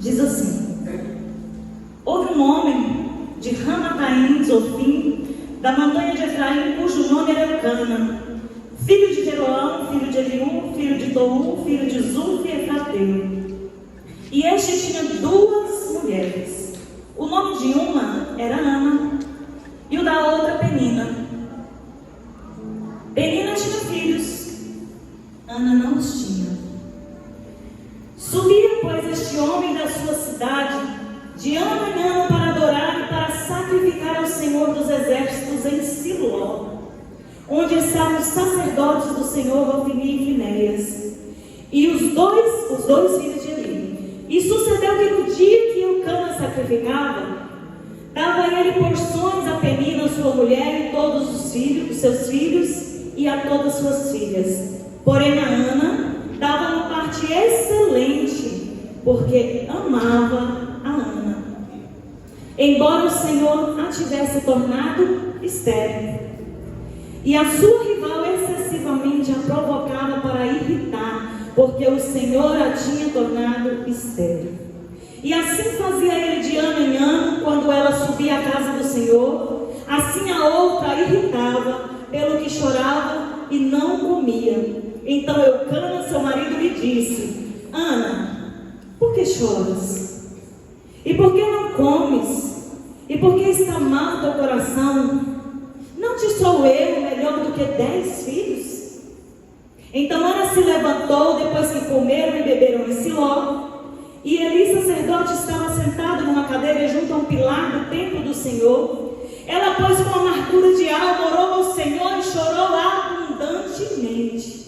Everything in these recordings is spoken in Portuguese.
Diz assim: houve um homem de Ramataim, Zofim, da montanha de Efraim, cujo nome era Eucana, filho de Jeroão, filho de Eliú, filho de Tou, filho de Zuf e Efrateu. E este tinha duas mulheres. O nome de uma era Ana e o da outra Penina. Penina tinha filhos, Ana não os tinha. Subia, pois, este homem da sua cidade de ano em ano para adorar e para sacrificar ao Senhor dos exércitos em Siló, onde estavam os sacerdotes do Senhor, Ofni e Finéias, e os dois filhos de Eli. E sucedeu que no dia que Eucana sacrificava, dava a ele porções a Penina, sua mulher, e todos os seus filhos, e a todas suas filhas. Porém a Ana dava uma parte excelente, porque amava a Ana, embora o Senhor a tivesse tornado estéril. E a sua rival excessivamente a provocava para irritar, porque o Senhor a tinha tornado estéril. E assim fazia ele de ano em ano, quando ela subia à casa do Senhor. Assim a outra a irritava, pelo que chorava e não comia. Então Eucana, seu marido, lhe disse: Ana, por que choras? E por que não comes? E por que está mal teu coração? Não te sou eu melhor do que 10 filhos? Então Ana se levantou, depois que comeram e beberam em Siló. E Eli, sacerdote, estava sentado numa cadeira junto a um pilar do templo do Senhor. Ela, pois, com amargura de alma, orou ao Senhor e chorou abundantemente.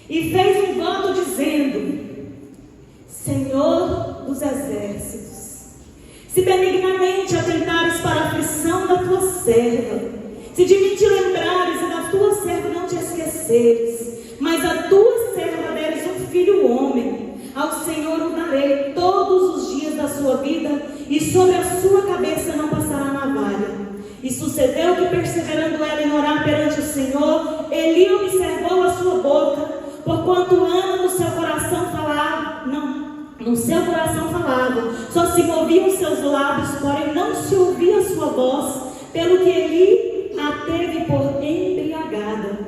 E fez um voto dizendo: Senhor dos exércitos, se benignamente atentares para a aflição da tua serva, se de mim te lembrares e da tua serva não te esqueceres, mas a tua serva deres um filho homem, ao Senhor o darei todos os dias da sua vida, e sobre a sua cabeça não passará navalha. E sucedeu que, perseverando ela em orar perante o Senhor, Eli observou a sua boca, porquanto Ana no seu coração falava, só se moviam os seus lábios, porém não se ouvia a sua voz, pelo que Eli a teve por embriagada.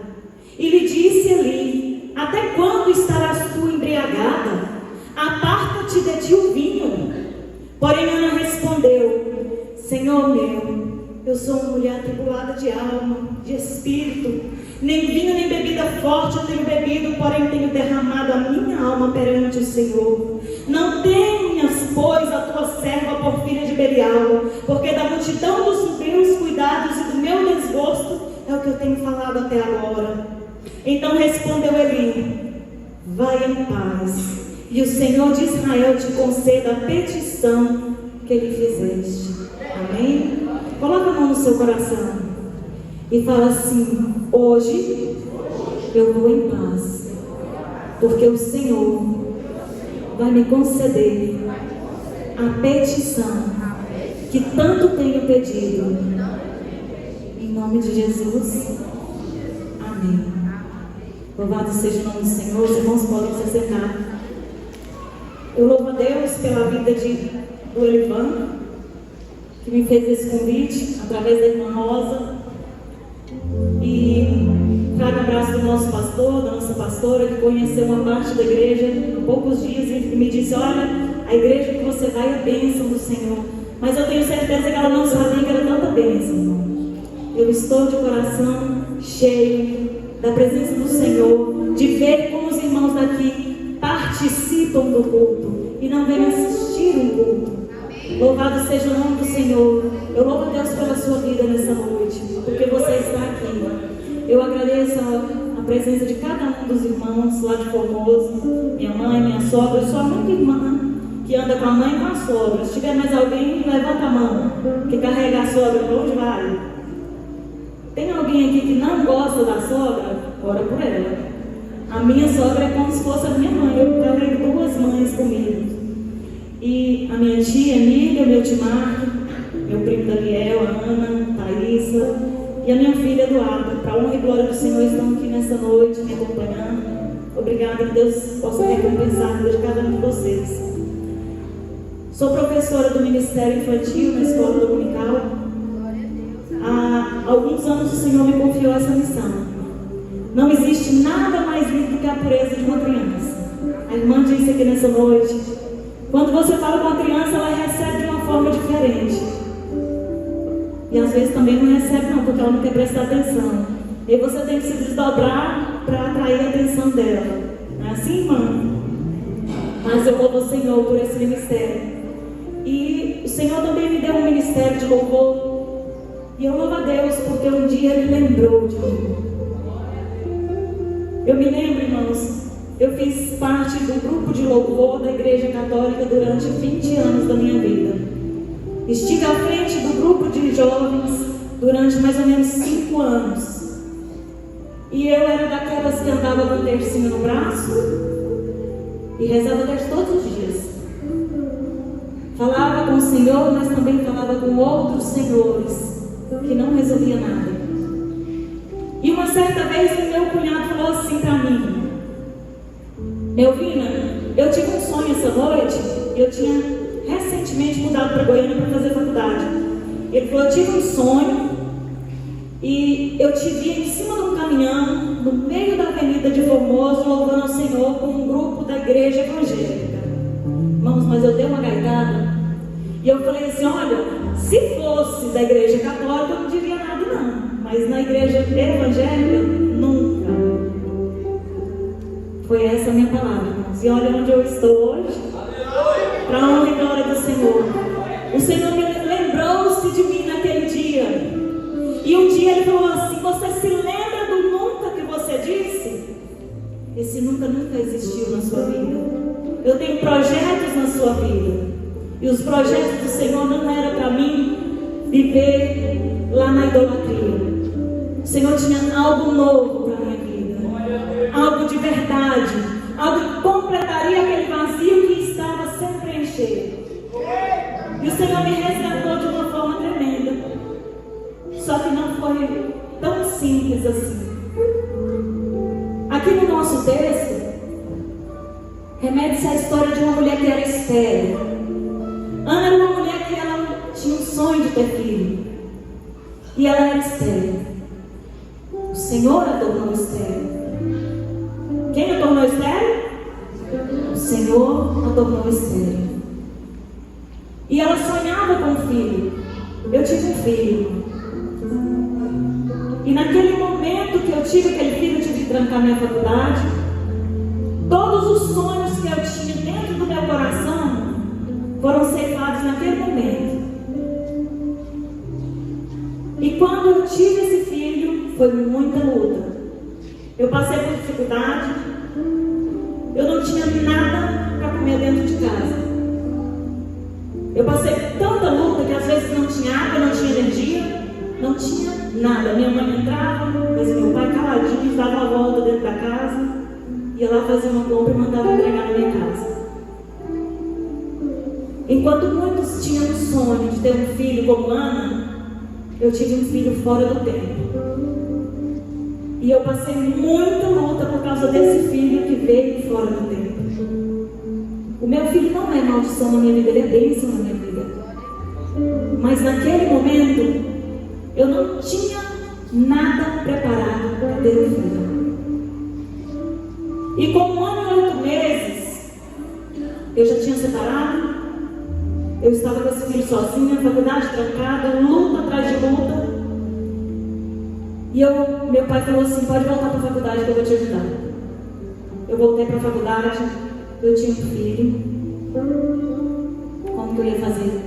E lhe disse Eli: até quando estarás tu embriagada? Aparta-te de ti o vinho. Porém Ana respondeu: Senhor meu, eu sou uma mulher atribulada de alma, de espírito. Nem vinho nem bebida forte eu tenho bebido, porém tenho derramado a minha alma perante o Senhor. Não tenhas, pois, a tua serva por filha de Belial, porque da multidão dos meus cuidados e do meu desgosto é o que eu tenho falado até agora. Então respondeu Eli: vai em paz, e o Senhor de Israel te conceda a petição que lhe fizeste. Amém? Coloca a mão no seu coração e fala assim: hoje eu vou em paz, porque o Senhor vai me conceder a petição que tanto tenho pedido. Em nome de Jesus. Amém. Louvado seja o nome do Senhor. Os irmãos podem se sentar. Eu louvo a Deus pela vida do Elivan, que me fez esse convite através da irmã Rosa. E trago um abraço do nosso pastor, da nossa pastora, que conheceu uma parte da igreja há poucos dias e me disse: olha, a igreja que você vai é a bênção do Senhor. Mas eu tenho certeza que ela não sabia que era tanta bênção, irmão. Eu estou de coração cheio da presença do Senhor, de ver como os irmãos daqui participam do culto e não vêm assistir um culto. Louvado seja o nome do Senhor. Eu louvo a Deus pela sua vida nessa noite, porque você está aqui. Eu agradeço a presença de cada um dos irmãos lá de Formoso, minha mãe, minha sogra. Eu sou a única irmã que anda com a mãe e com a sogra. Se tiver mais alguém, levanta a mão, que carrega a sogra para onde vai. Tem alguém aqui que não gosta da sogra? Ora por ela. A minha sogra é como se fosse a minha mãe. Eu carrego duas mães comigo. E a minha tia Emília, meu tio Marco, meu primo Daniel, a Ana, a Thaísa e a minha filha Eduardo. Para a honra e glória do Senhor, estão aqui nessa noite me acompanhando. Obrigada, que Deus possa recompensar a vida de cada um de vocês. Sou professora do Ministério Infantil na escola dominical. Há alguns anos o Senhor me confiou essa missão. Não existe nada mais lindo que a pureza de uma criança. A irmã disse aqui nessa noite, quando você fala com a criança, ela recebe de uma forma diferente. E às vezes também não recebe não, porque ela não quer prestar atenção. E você tem que se desdobrar para atrair a atenção dela. Não é assim, irmã? Mas eu louvo o Senhor por esse ministério. E o Senhor também me deu um ministério de louvor. E eu louvo a Deus porque um dia Ele lembrou de mim. Eu me lembro, irmãos, eu fiz parte do grupo de louvor da Igreja Católica durante 20 anos da minha vida. Estive à frente do grupo de jovens durante mais ou menos 5 anos. E eu era daquelas que andava com o tercinho no braço e rezava Deus todos os dias. Falava com o Senhor, mas também falava com outros senhores que não resolvia nada. E uma certa vez o meu cunhado falou assim para mim: Melvina, eu tive um sonho essa noite. Eu tinha recentemente mudado para Goiânia para fazer faculdade. Ele falou: eu tive um sonho e eu te vi em cima de um caminhão no meio da avenida de Formoso louvando ao Senhor com um grupo da igreja evangélica. Irmãos, mas eu dei uma gaitada e eu falei assim: olha, se fosse da igreja católica eu não diria nada não, mas na igreja evangélica nunca. Foi essa a minha palavra, irmãos. E olha onde eu estou hoje, para a honra e glória do Senhor. O Senhor me lembrou-se de mim naquele dia. E um dia Ele falou assim: você se lembra do nunca que você disse? Esse nunca existiu na sua vida. Eu tenho projetos na sua vida. E os projetos do Senhor não eram para mim viver lá na idolatria. O Senhor tinha algo novo para a minha vida. Algo de verdade. Algo que completaria aquele vazio que estava sem preencher. E o Senhor me resgatou de uma forma tremenda. Só que não foi tão simples assim. Aqui no nosso texto, remete-se à história de uma mulher que era estéril. Ana era uma mulher que ela tinha um sonho de ter filho. E ela era estéril. O Senhor a tornou estéril. Quem a tornou estéril? O Senhor a tornou estéril. E ela sonhava com um filho. Eu tive um filho. E naquele momento que eu tive aquele filho, eu tive que trancar minha faculdade. Todos os sonhos que eu tinha dentro do meu coração foram ceifados naquele momento. E quando eu tive esse filho, foi muita luta. Eu passei por dificuldade. Eu não tinha nada para comer dentro de casa. Eu passei tanta luta que às vezes não tinha água, não tinha energia, não tinha nada. Minha mãe entrava, mas meu pai caladinho dava a volta dentro da casa, ia lá fazer uma compra e mandava entregar na minha casa. Enquanto muitos tinham o sonho de ter um filho como Ana, eu tive um filho fora do tempo. E eu passei muita luta por causa desse filho que veio fora do tempo. O meu filho não é maldição na minha vida, ele é bênção na minha vida. Mas naquele momento, eu não tinha nada preparado para ter um filho. E com 1 ano e 8 meses, eu já tinha separado. Eu estava com esse filho sozinha, faculdade trancada, luta atrás de luta. E meu pai falou assim: pode voltar para a faculdade que eu vou te ajudar. Eu voltei para a faculdade, eu tinha um filho. Como que eu ia fazer?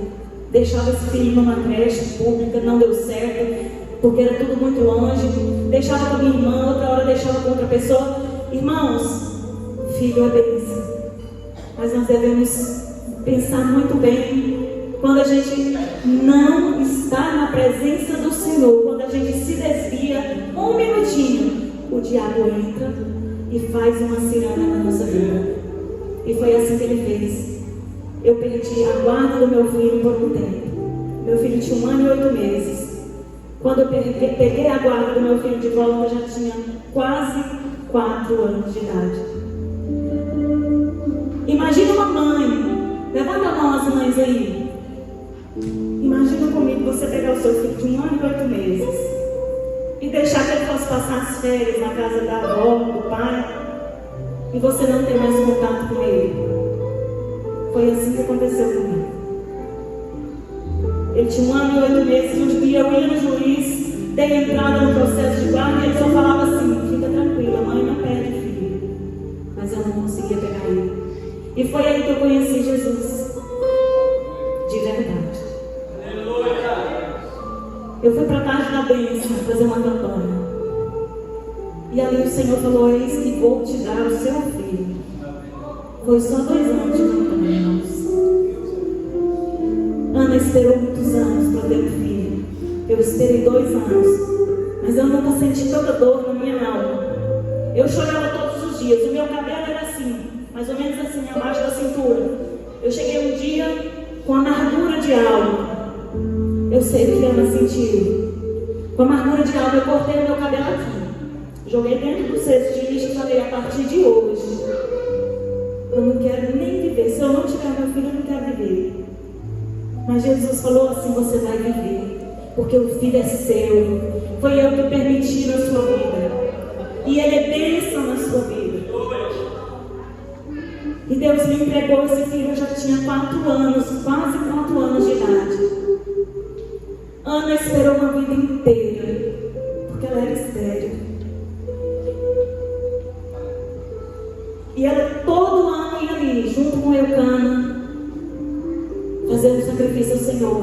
Deixava esse filho numa creche pública, não deu certo, porque era tudo muito longe. Deixava com a minha irmã, outra hora deixava com outra pessoa. Irmãos, filho é bênção. Mas nós devemos pensar muito bem quando a gente não está na presença do Senhor, quando a gente se desvia um minutinho, o diabo entra e faz uma ciranda na nossa vida. E foi assim que ele fez. Eu perdi a guarda do meu filho por um tempo. Meu filho tinha 1 ano e 8 meses. Quando eu peguei a guarda do meu filho de volta, eu já tinha quase 4 anos de idade. Imagina uma mãe. Levanta a mão as mães mães aí, imagina comigo você pegar o seu filho de 1 ano e 8 meses e deixar que ele fosse passar as férias na casa da avó, do pai, e você não ter mais contato com ele. Foi assim que aconteceu comigo. Ele tinha 1 ano e 8 meses, e um dia eu ia no juiz, dei entrada no processo de guarda, e ele só falava assim: fica tranquila, a mãe não perde filho. Mas eu não conseguia pegar ele. E foi aí que eu conheci Jesus, de verdade. Eu fui para a tarde da bênção fazer uma campanha. E ali o Senhor falou: eis que vou te dar o seu filho. Foi só 2 anos de campanha, irmãos. Ana esperou muitos anos para ter um filho. Eu esperei 2 anos. Mas eu nunca senti tanta dor na minha alma. Eu chorava todos os dias. O meu cabelo era assim, mais ou menos assim, abaixo da cintura. Eu cheguei um dia com amargura de alma. Eu sei o que Ana sentiu. Com amargura de alma, eu cortei o meu cabelo aqui. Joguei dentro do cesto de lixo e falei: a partir de hoje, eu não quero nem viver. Se eu não tiver meu filho, eu não quero viver. Mas Jesus falou assim: você vai viver, porque o filho é seu. Foi eu que permiti na sua vida, e ele é bênção na sua vida. E Deus me entregou esse filho. Eu já tinha 4 anos, quase 4 anos de idade. Ana esperou uma vida inteira, porque ela era estéril. E ela todo ano ia ali, junto com Eucana, fazendo sacrifício ao Senhor.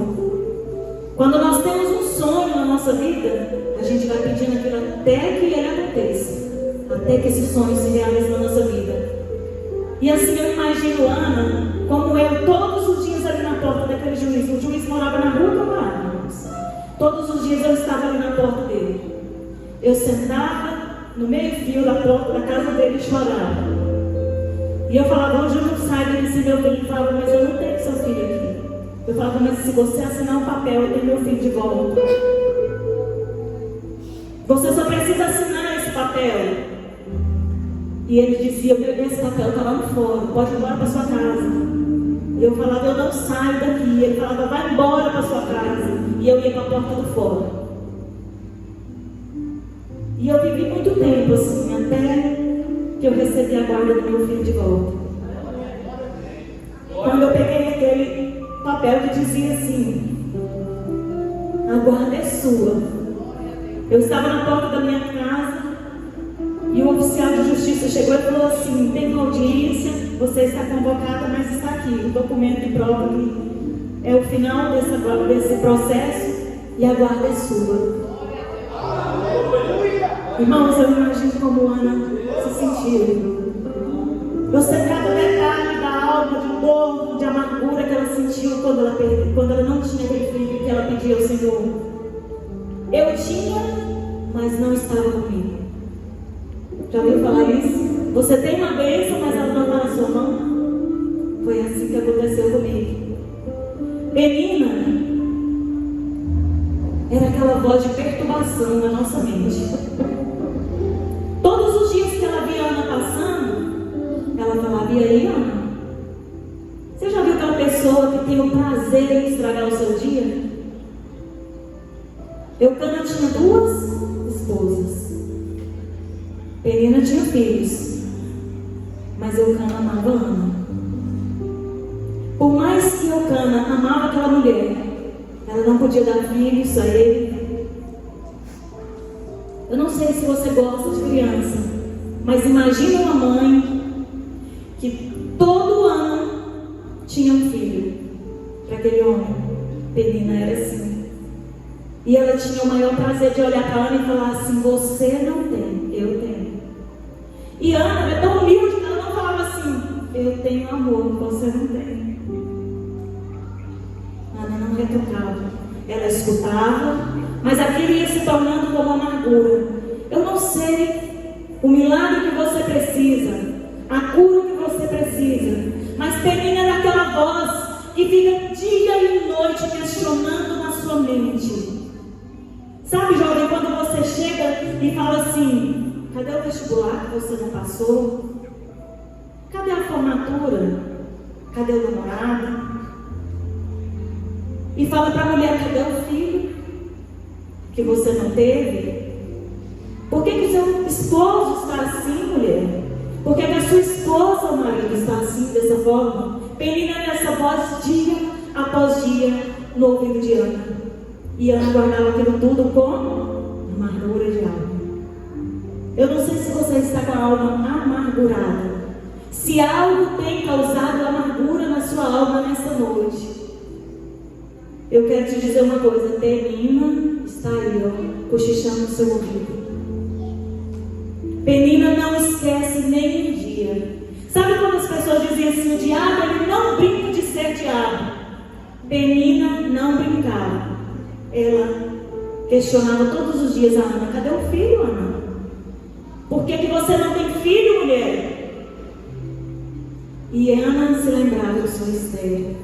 Quando nós temos um sonho na nossa vida, a gente vai pedindo aquilo até que ele aconteça, até que esse sonho se realize na nossa vida. E assim eu imagino Ana, como eu, todos os dias ali na porta daquele juiz. O juiz morava na rua que eu morava. Todos os dias eu estava ali na porta dele. Eu sentava no meio-fio da porta da casa dele e chorava. E eu falava: hoje eu não saio desse meu filho. Ele falava: mas eu não tenho seu filho aqui. Eu falava: mas se você assinar um papel, eu tenho meu filho de volta. Você só precisa assinar esse papel. E ele dizia: esse papel está lá fora, pode ir embora para sua casa. E eu falava: eu não saio daqui. Ele falava: vai embora para sua casa. E eu ia para a porta do fora. E eu vivi muito tempo assim, até que eu recebi a guarda do meu filho de volta. Quando eu peguei aquele papel que dizia assim: a guarda é sua. Eu estava na porta da minha casa e o oficial de justiça chegou e falou assim: tem uma audiência, você está convocada, mas está aqui o documento de prova que é o final desse processo e a guarda é sua. Irmãos, eu imagino como Ana se sentiu. Eu sei cada detalhe da alma, de dor, de amargura que ela sentiu quando ela não tinha aquele filho que ela pedia ao Senhor. Eu tinha, mas não estava comigo. Já ouviu falar isso? Você tem uma bênção, mas ela não está na sua mão. Foi assim que aconteceu comigo. Penina era aquela voz de perturbação na nossa mente. Todos os dias que ela via a Ana passando, ela falava: e aí, Ana? Você já viu aquela pessoa que tem o prazer em estragar o seu dia? Eucana tinha 2 esposas. Penina tinha filhos, mas Eucana amava Ana. Por mais que Eucana amava aquela mulher, ela não podia dar filhos a ele. Eu não sei se você gosta de criança, mas imagina uma mãe que todo ano tinha um filho para aquele homem. Penina era assim. E ela tinha o maior prazer de olhar para Ana e falar assim: você não tem, eu tenho. E Ana é tão humilde que ela não falava assim: eu tenho amor, você não tem. Ana não retocava, ela escutava, mas aquilo ia se tornando como amargura. Eu não sei o milagre que você precisa, a cura que você precisa, mas Penina era aquela voz que fica dia e noite questionando na sua mente. Sabe, jovem, quando você chega e fala assim: cadê o vestibular que você não passou? Cadê a formatura? Cadê o namorado? e fala para a mulher: cadê o filho que você não teve? Por que o seu esposo está assim, mulher? Por que a sua esposa, o marido, está assim, dessa forma? Penina nessa voz dia após dia no ouvido de Ana. E Ana guardava aquilo tudo com amargura de alma. Eu não sei se você está com a alma amargurada. Se algo tem causado amargura na sua alma nessa noite, eu quero te dizer uma coisa: Penina está aí, ó, cochichando no seu ouvido. Penina não esquece nem um dia. Sabe quando as pessoas dizem assim: o diabo, ele não brinca de ser diabo? Penina não brincava. Ela questionava todos os dias a Ana: cadê o filho, Ana? Por que você não tem filho, mulher? E Ana se lembrava de sua estéril.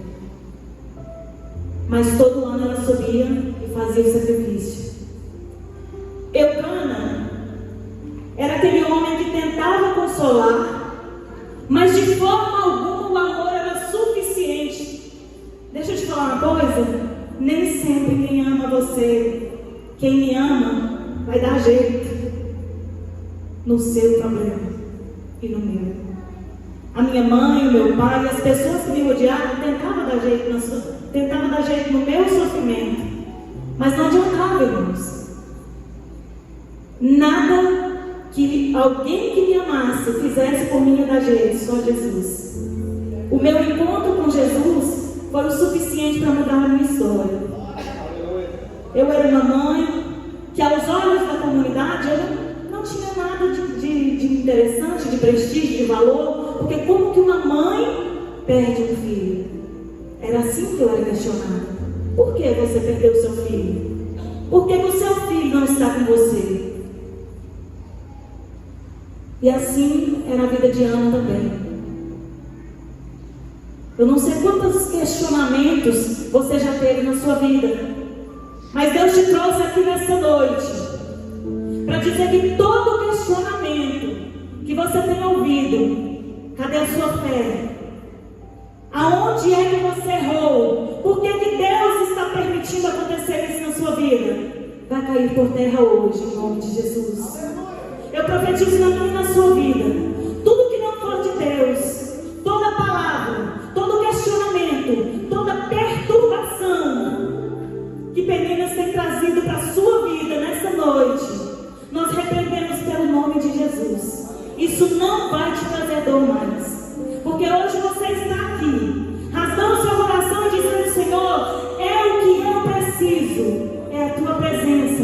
Mas todo ano ela subia e fazia o sacrifício. Eucana era aquele homem que tentava consolar, mas de forma alguma o amor era suficiente. Deixa eu te falar uma coisa: nem sempre quem ama você, quem me ama, vai dar jeito no seu problema e no meu. A minha mãe, o meu pai, as pessoas que me rodeavam tentavam dar jeito no meu sofrimento, mas não adiantava, irmãos. Nada que alguém que me amasse fizesse por mim ia dar jeito, só Jesus. O meu encontro com Jesus foi o suficiente para mudar a minha história. Eu era uma mãe que, aos olhos da comunidade, eu não tinha nada de interessante, de prestígio, de valor, porque como que uma mãe perde um filho? Era assim que eu era questionada. Por que você perdeu o seu filho? Por que o seu filho não está com você? E assim era a vida de Ana também. Eu não sei quantos questionamentos você já teve na sua vida, mas Deus te trouxe aqui nessa noite para dizer que todo questionamento que você tem ouvido: cadê a sua fé? Aonde é que você errou? Por que Deus está permitindo acontecer isso na sua vida? Vai cair por terra hoje, em nome de Jesus. Eu profetizo na minha e na sua vida: tudo que não for de Deus, toda palavra, todo questionamento, toda perturbação que Peninas tem trazido para a sua vida nessa noite, nós repreendemos pelo nome de Jesus. Isso não vai te trazer dor mais, porque hoje você está aqui, rasgando seu coração e dizendo: Senhor, é o que eu preciso, é a tua presença.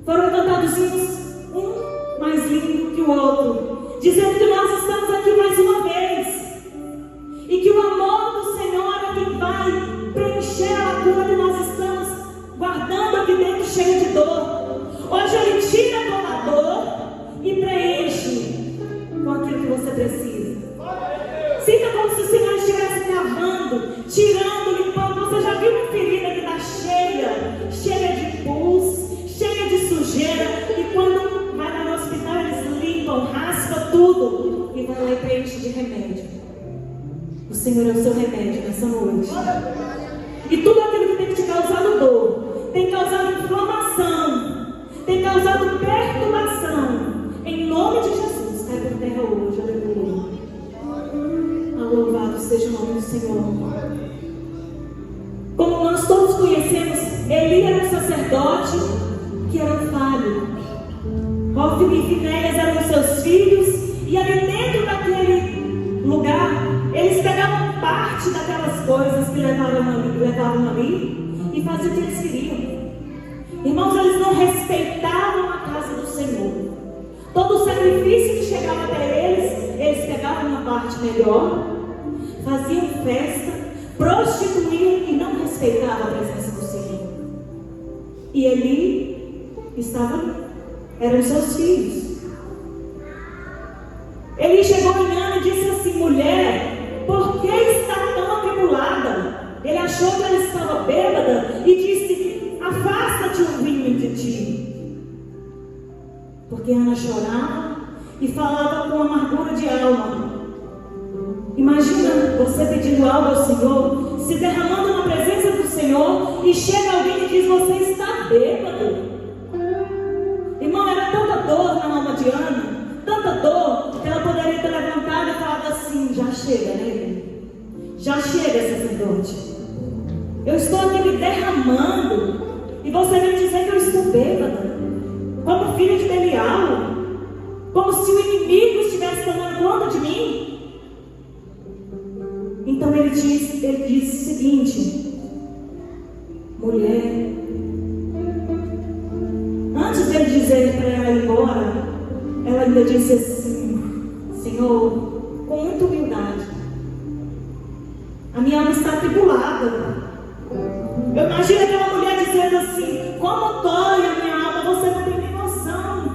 Foram cantados hinos, um mais lindo que o outro, dizendo que nós estamos aqui mais uma vez, e que o amor do Senhor é quem vai preencher a lacuna que nós estamos guardando aqui dentro, cheia de dor. Hoje Ele tira toda a dor e preenche com aquilo que você precisa. Sinta como se o Senhor estivesse lavando, tirando, limpando. Você já viu uma ferida que está cheia de pus, cheia de sujeira, e quando vai no hospital eles limpam, raspam tudo e vai lá e preenche de remédio. O Senhor é o seu remédio nessa noite. E tudo aquilo que tem te causado dor, tem causado inflamação, tem causado perturbação, em nome de Jesus, cai por terra hoje. Aleluia. Louvado seja o nome do Senhor. Como nós todos conhecemos, Eli era um sacerdote que era falho. Hófni e Finéias eram seus filhos, e ali dentro daquele lugar, eles pegavam parte daquelas coisas que levavam ali e faziam o que eles queriam. Irmãos, eles não respeitavam a casa do Senhor. Todo o sacrifício que chegava até eles pegavam uma parte melhor, faziam festa, prostituíam e não respeitavam a presença do Senhor. E Eli estava ali, eram seus filhos. Ele chegou em Ana e disse assim: mulher, por que está tão atribulada? Ele achou que ela estava bêbada e disse: afasta-te um vinho de ti. Porque Ana chorava e falava com amargura de alma. Imagina você pedindo algo ao Senhor, se derramando na presença do Senhor. e chega alguém e diz: você está bêbado. Irmão, era tanta dor na alma de Ana, tanta dor, que ela poderia ter levantado e falado assim: já chega, né? Já chega, sacerdote. Eu estou aqui me derramando e você vem dizer que eu estou bêbada, como filho de Belial, como se o inimigo estivesse tomando conta de mim. Então ele disse o seguinte: mulher, antes de ele dizer para ela ir embora, ela ainda disse assim: Senhor, com muita humildade, a minha alma está atribulada. Eu imagino aquela mulher dizendo assim: como dói a minha alma, você não tem nem noção.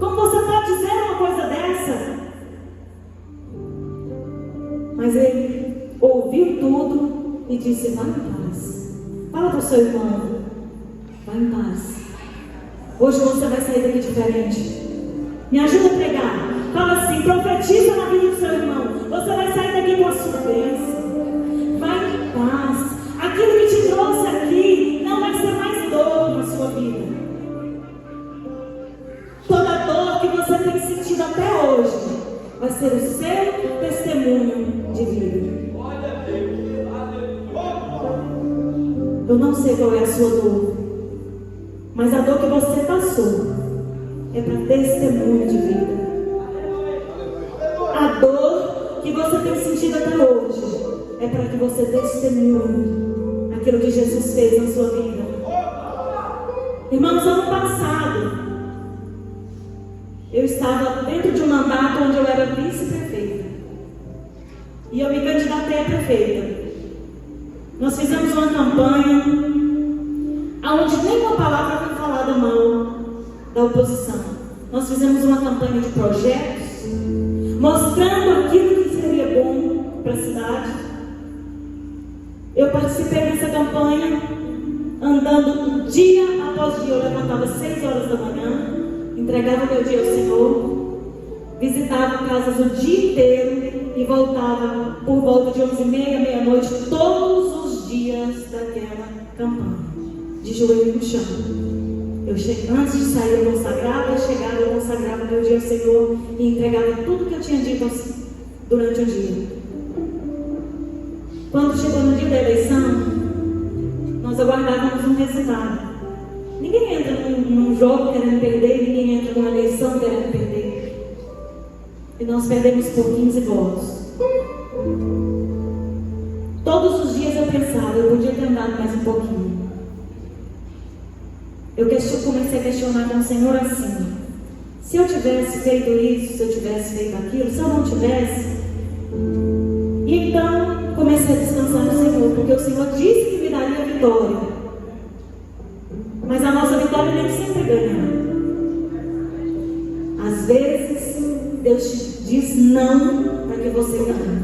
Como você pode dizer uma coisa dessa? Mas ele ouviu tudo e disse: vai em paz. Fala para o seu irmão: vai em paz. Hoje você vai sair daqui diferente. Me ajuda a pregar. Fala assim: profetiza na vida do seu irmão. Você vai sair daqui com a sua bênção. Vai em paz. Aquilo que te trouxe aqui não vai ser mais dor na sua vida. Toda dor que você tem sentido até hoje vai ser o seu testemunho de vida. Eu não sei qual é a sua dor, mas a dor que você passou é para testemunho de vida. A dor que você tem sentido até hoje é para que você testemunhe aquilo que Jesus fez na sua vida. Irmãos, ano passado eu estava dentro de um mandato onde eu era vice-prefeita e eu me candidatei a prefeita. Nós fizemos uma campanha onde nenhuma palavra foi falada mal da oposição. Nós fizemos uma campanha de projetos, mostrando aquilo que seria bom para a cidade. Eu participei dessa campanha, andando dia após dia. Eu levantava 6 horas da manhã, entregava meu dia ao Senhor, visitava casas o dia inteiro e voltava por volta de 11h30, meia-noite, todos os dias daquela campanha, de joelho no chão. Antes de sair eu consagrava, chegava, eu consagrava meu dia ao Senhor e entregava tudo que eu tinha dito durante o dia. Quando chegou no dia da eleição, nós aguardávamos um resultado. Ninguém entra num jogo querendo perder, ninguém entra numa eleição querendo perder. E nós perdemos por 15 votos. Todos os dias eu pensava: eu podia ter andado mais um pouquinho. Eu comecei a questionar com o Senhor assim: se eu tivesse feito isso, se eu tivesse feito aquilo, se eu não tivesse. E então comecei a descansar no Senhor, porque o Senhor disse que me daria a vitória. Mas a nossa vitória nem sempre ganha. Às vezes Deus te diz não para que você ganhe.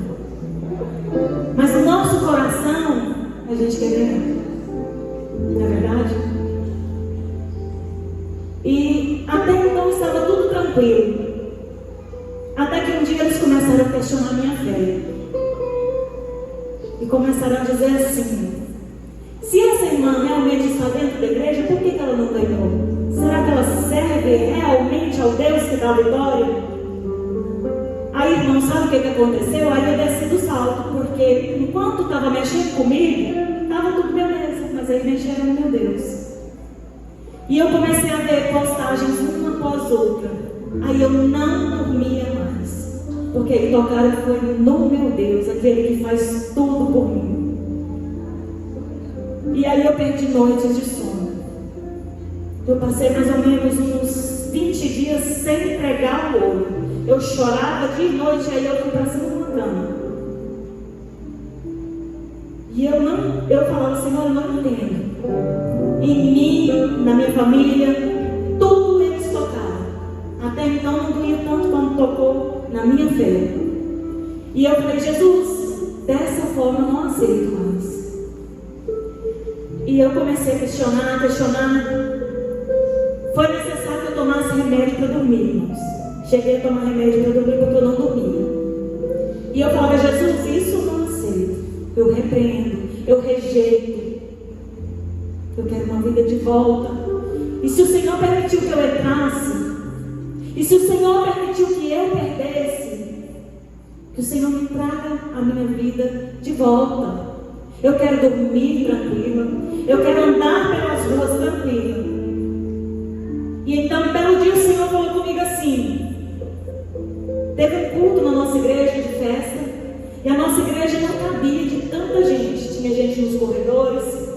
Mas no nosso coração a gente quer ganhar. Não é verdade? E até então estava tudo tranquilo. Até que um dia eles começaram a questionar minha fé. E começaram a dizer assim: se essa irmã realmente está dentro da igreja, por que ela não ganhou? Será que ela serve realmente ao Deus que dá a vitória? Aí, irmão, sabe o que aconteceu? Aí eu desci do salto, porque enquanto estava mexendo comigo, estava tudo beleza, mas aí mexeram no meu Deus. E eu comecei a ver postagens uma após outra. Aí eu não dormia mais, porque tocaram foi no meu Deus, aquele que faz tudo por mim. E aí eu perdi noites de sono. Eu passei mais ou menos uns 20 dias sem pregar o olho. Eu chorava dia e noite, aí eu fui para cima de uma cama. E eu falava: Senhor, eu não entendo. Em mim, na minha família, tudo eles tocaram. Até então não doía tanto quanto tocou na minha fé. E eu falei: Jesus, dessa forma eu não aceito mais. E eu comecei a questionar. Foi necessário que eu tomasse remédio para dormir, irmãos. Cheguei a tomar remédio para dormir porque eu não dormia. E eu falava: Jesus, isso eu não aceito. Eu repreendo, eu rejeito. Eu quero uma vida de volta. E se o Senhor permitiu que eu entrasse, e se o Senhor permitiu que eu perdesse, que o Senhor me traga a minha vida de volta. Eu quero dormir tranquila. Eu quero andar pelas ruas tranquila. E então, um belo dia, o Senhor falou comigo assim. Teve um culto na nossa igreja de festa. E a nossa igreja não cabia de tanta gente. Tinha gente nos corredores.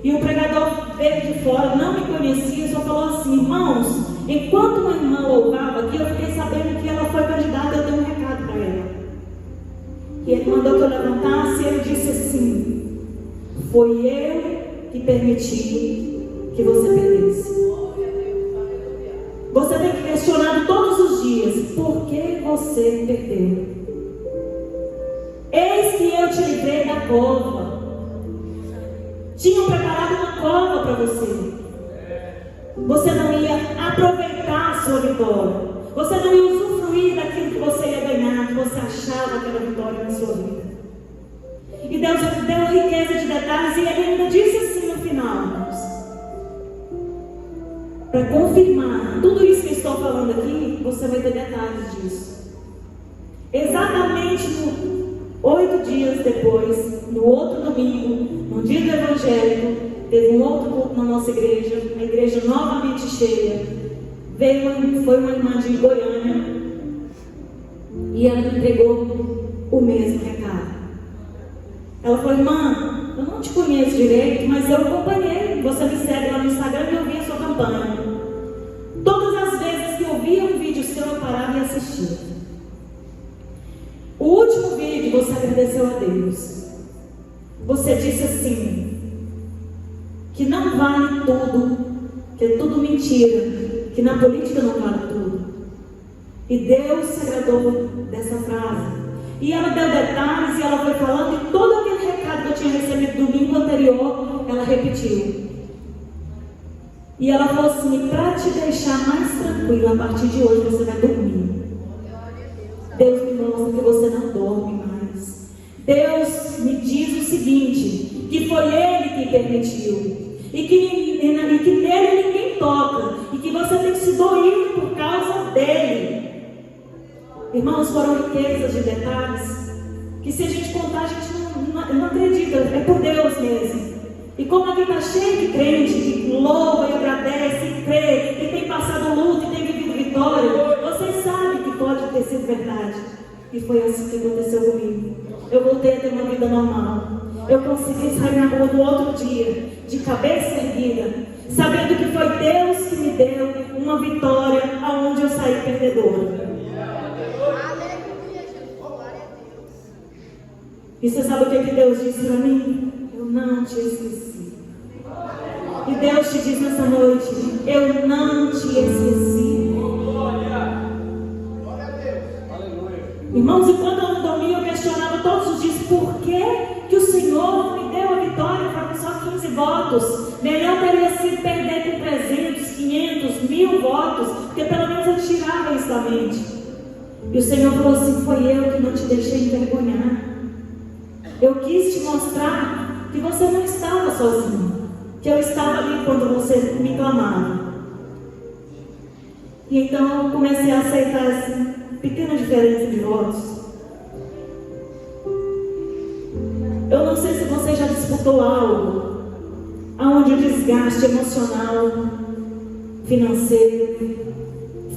E o pregador veio de fora, não me conhecia, só falou assim: irmãos, enquanto uma irmã louvava aqui, eu fiquei sabendo que ela foi candidata, eu tenho um recado para ela. E ele mandou que eu levantasse e ele disse assim: foi eu que permiti que você perdesse. Você tem que questionar todos os dias: por que você perdeu? Eis que eu te livrei da cova. Tinham preparado uma cova para você. Você não ia aproveitar a sua vitória. Você não ia usufruir daquilo que você ia ganhar, que você achava que era vitória na sua vida. E Deus deu riqueza de detalhes, e Ele ainda disse assim no final, irmãos, para confirmar tudo isso que eu estou falando aqui, você vai ter detalhes disso. Exatamente 8 dias depois, no outro domingo, no dia do Evangelho, teve um outro culto na nossa igreja, a igreja novamente cheia. Foi uma irmã de Goiânia e ela me entregou o mesmo recado. Ela falou: irmã, eu não te conheço direito, mas eu acompanhei, você me segue lá no Instagram e eu vi a sua campanha. Todas as vezes que eu via um vídeo seu, eu parava e assistia. O último vídeo você agradeceu a Deus. Você disse assim, que não vale tudo, que é tudo mentira, que na política não vale tudo. E Deus se agradou dessa frase. E ela deu detalhes e ela foi falando, e todo aquele recado que eu tinha recebido no domingo anterior, ela repetiu. E ela falou assim: para te deixar mais tranquila, a partir de hoje você vai dormir. Deus me mostra que você não dorme mais. Deus me diz o seguinte: que foi Ele que permitiu, e que nele ninguém toca, e que você tem se doído por causa dele. Irmãos, foram riquezas de detalhes que, se a gente contar, a gente não acredita. É por Deus mesmo. E como aqui está cheio de crente que louva e agradece e crê, e tem passado luto e tem vivido vitória, vocês sabem que pode ter sido verdade. E foi assim que aconteceu comigo. Eu voltei a ter uma vida normal. Eu consegui sair na rua no outro dia, de cabeça erguida, sabendo que foi Deus que me deu uma vitória aonde eu saí perdedora. E você sabe o que Deus disse para mim? Eu não te esqueci. E Deus te diz nessa noite: eu não te esqueci. Irmãos, enquanto eu não dormia, eu questionava todos os dias: por que o Senhor me deu a vitória para só 15 votos? Melhor teria sido perder com 300, 500, 1000 votos, porque pelo menos eu tirava isso da mente. E o Senhor falou assim: foi eu que não te deixei envergonhar. Eu quis te mostrar que você não estava sozinho, que eu estava ali quando você me clamava. E então eu comecei a aceitar essa pequena diferença de votos. Eu não sei se você já disputou algo onde o desgaste emocional, financeiro,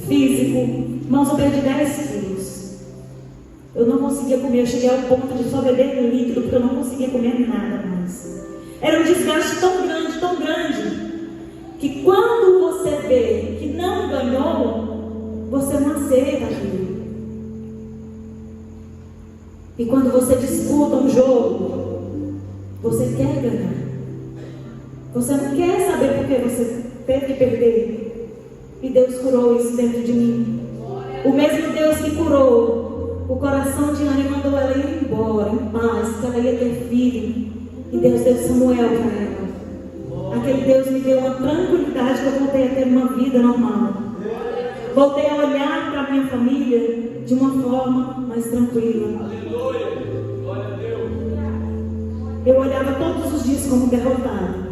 físico. Irmãos, eu perdi 10 quilos. Eu não conseguia comer, eu cheguei ao ponto de só beber líquido, porque eu não conseguia comer nada mais. Era um desgaste tão grande, que quando você vê que não ganhou, você não aceita aquilo. E quando você disputa um jogo, você quer ganhar. Você não quer saber por que você teve que perder. E Deus curou isso dentro de mim. O mesmo Deus que curou o coração de Ana e mandou ela ir embora em paz, que ela ia ter filho. E Deus deu Samuel para ela. Aquele Deus me deu uma tranquilidade que eu voltei a ter uma vida normal. Voltei a olhar para a minha família de uma forma mais tranquila. Aleluia! Glória a Deus! Eu olhava todos os dias como derrotada.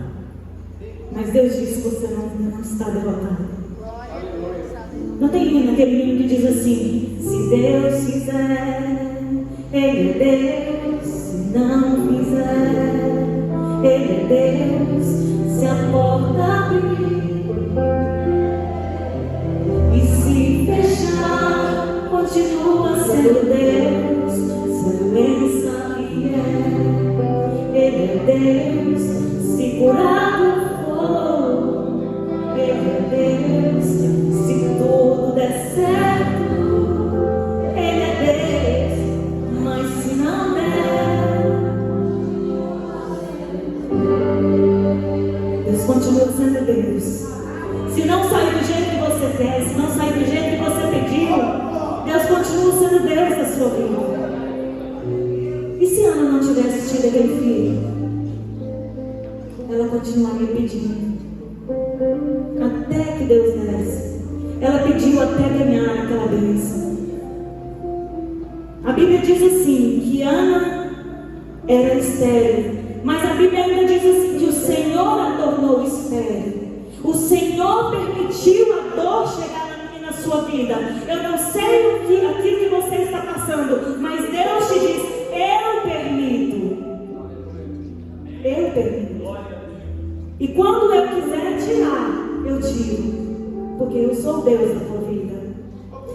Mas Deus disse: você não está derrotado. Não tem aquele hino que diz assim: se Deus fizer, Ele é Deus. Se não fizer, Ele é Deus. Se a porta abrir e se fechar, continua sendo Deus. Se a doença vier, Ele é Deus. Se curado for, Ele é Deus. Se tudo der certo, Ele é Deus. Mas se não der, Deus continua sendo Deus. Se não sair do jeito que você quer, se não sair do jeito que você pediu, Deus continua sendo Deus na sua vida. E se Ana não tivesse tido aquele filho, ela continuaria pedindo até que Deus desse. Ela pediu até ganhar aquela bênção. A Bíblia diz assim, que Ana era estéril, mas a Bíblia ainda diz assim, que o Senhor a tornou estéril. O Senhor permitiu a dor chegar na sua vida. Eu não sei aquilo que você está passando, mas Deus te diz: eu permito. Eu permito. E quando eu quiser tirar, eu tiro. Porque eu sou Deus da tua vida.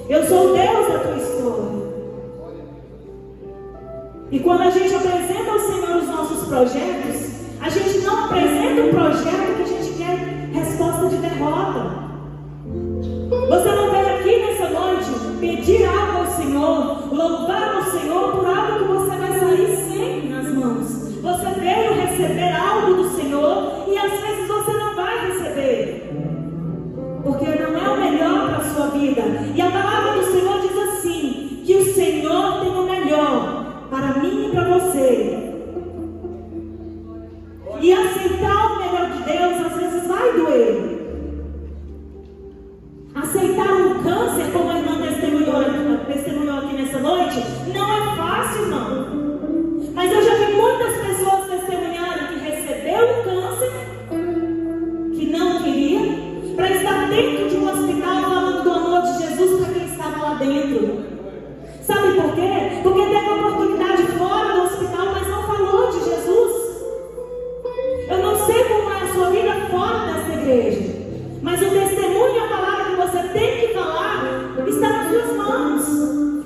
Eu sou Deus da tua história. E quando a gente apresenta ao Senhor os nossos projetos, a gente não apresenta um projeto que a gente quer resposta de derrota. Você não veio aqui nessa noite pedir algo ao Senhor, louvar ao Senhor por algo que você vai sair sem nas mãos. Você veio receber algo do Senhor e às vezes você não vai receber, porque não é o melhor para a sua vida. E a palavra do Senhor diz assim, que o Senhor tem o melhor para mim e para você. E aceitar o melhor de Deus às vezes vai doer. Aceitar um câncer, como a irmã testemunhou aqui nessa noite, não é fácil, não. Mas eu já vi muitas pessoas testemunharem que recebeu um câncer que não queria, para estar dentro de um hospital falando do amor de Jesus para quem estava lá dentro. Sabe por quê? Porque teve oportunidade fora do hospital, mas não falou de Jesus. Eu não sei como é a sua vida fora dessa igreja, mas o testemunho e a palavra que você tem que falar está nas suas mãos,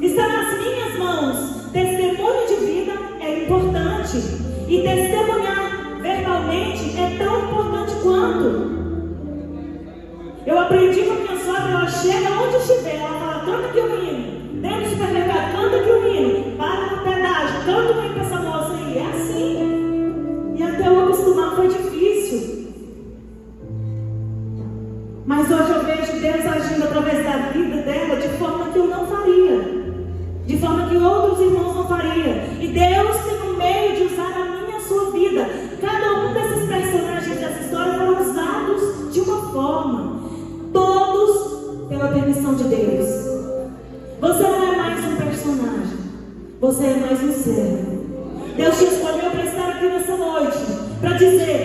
está nas minhas mãos. Testemunho de vida é importante, e testemunhar verbalmente é tão importante quanto. Eu aprendi com a minha sogra, ela chega onde estiver, ela fala: canta aqui o hino. Dentro do supermercado, canta aqui o hino. Para no pedágio, canta o hino para essa moça aí. É assim. E até eu acostumar foi difícil. Mas hoje eu vejo Deus agindo através da vida dela de forma que eu não faria, de forma que outros irmãos não fariam. E Deus tem um meio de usar a minha e a sua vida. Cada um desses personagens dessa história foram usados de uma forma, todos pela permissão de Deus. Você não é mais um personagem, você é mais um servo. Deus te escolheu para estar aqui nessa noite, para dizer: